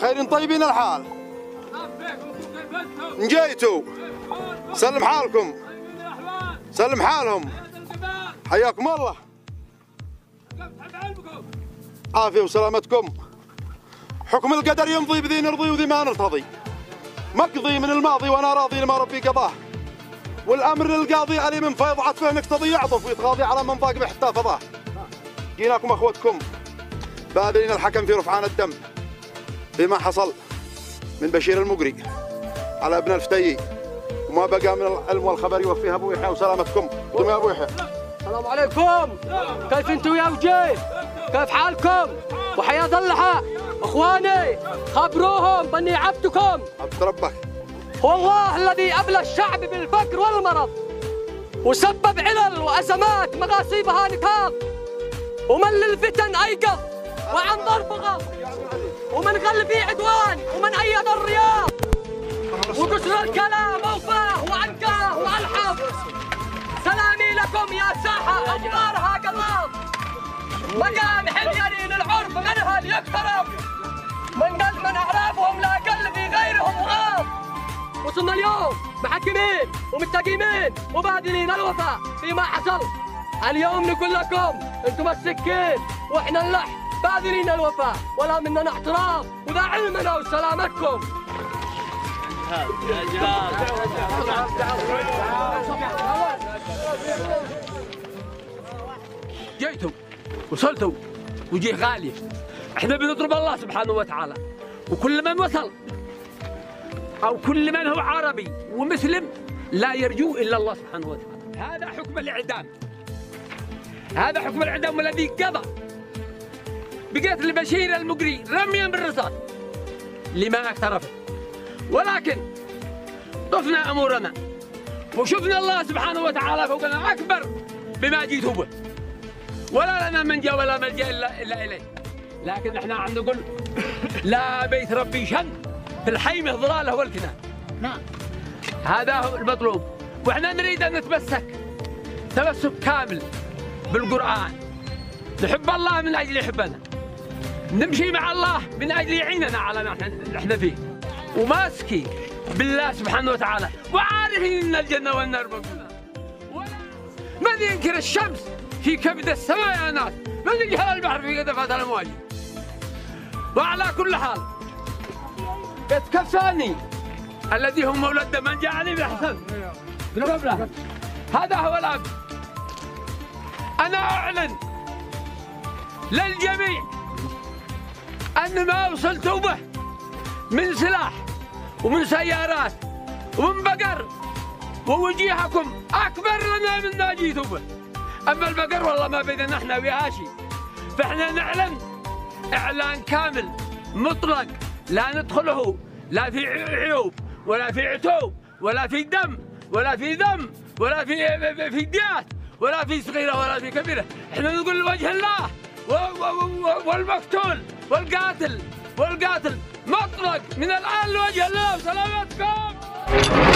خير طيبين الحال. جيتوا سلم حالكم، سلم حالهم، حياكم الله، عافية وسلامتكم. حكم القدر يمضي بذي نرضي وذي ما نرتضي، مقضي من الماضي وانا راضي لما ربي قضاه، والامر للقاضي علي من فيض عطفه نقتضي يعطف ويتغاضي على من ضاق به حتى فضاه. جيناكم اخوتكم باذلين الحكم في رفعان الدم بما حصل من بشير المقري على ابن الفتي، وما بقى من العلم والخبر يوفيها ابو يحيى وسلامتكم. قم يا ابو يحيى. السلام عليكم، كيف انتم يا وجيه؟ كيف حالكم؟ وحياة الله اخواني، خبروهم باني عبدكم عبد ربك. هو الله الذي ابلى الشعب بالفقر والمرض، وسبب علل وازمات مغاصيبها نكاض، ومن للفتن ايقظ وعن ضرب غض، ومن غلبي عدوان، ومن ايد الرياض، وقصر الكلام اوفاه وعنكاه والحظ. سلامي لكم يا ساحه امطارها قلاض، مقام حليانين العرف منها ليقترب، من قلب من اعرافهم لا قل في غيرهم غاض. وصلنا اليوم محكمين ومتقيمين وباذلين الوفاء فيما حصل. اليوم نقول لكم انتم السكين واحنا اللحم، باذلين الوفاء ولا مننا اعتراض، وذا علمنا وسلامتكم. جيتوا وصلتوا وجيه غالي، احنا بنطلب الله سبحانه وتعالى، وكل من وصل او كل من هو عربي ومسلم لا يرجو الا الله سبحانه وتعالى. هذا حكم الاعدام، هذا حكم الاعدام الذي قضى بقتل بشير المقري رميا بالرصاص لما اقترفه، ولكن طفنا امورنا وشفنا الله سبحانه وتعالى فوقنا اكبر بما جيتوا به، ولا لنا منجا ولا ملجا الا اليه. لكن احنا عم نقول لا بيت ربي شن في الحيمه ضلاله والكنان. نعم هذا هو المطلوب، واحنا نريد ان نتمسك تمسك كامل بالقران، نحب الله من اجل يحبنا، نمشي مع الله من اجل يعيننا على ما احنا فيه، وماسكين بالله سبحانه وتعالى، وعارفين ان الجنه والنار موجوده. من ينكر الشمس في كبد السماء يا ناس، من يجهل البحر في قدفات الامواج. وعلى كل حال يتكفاني الذي هو مولد من جاءني باحسن قبله، هذا هو الاب. انا اعلن للجميع ان ما وصلتوا به من سلاح ومن سيارات ومن بقر ووجيهكم اكبر لنا من ما جيتوا به. اما البقر والله ما بيننا احنا وياه شيء، فاحنا نعلن اعلان كامل مطلق لا ندخله لا في عيوب ولا في عتوب ولا في دم ولا في ذم ولا في ديات ولا في صغيره ولا في كبيره. احنا نقول لوجه الله، والمقتول والقاتل مطلق من الان لوجه الله. وسلامتكم.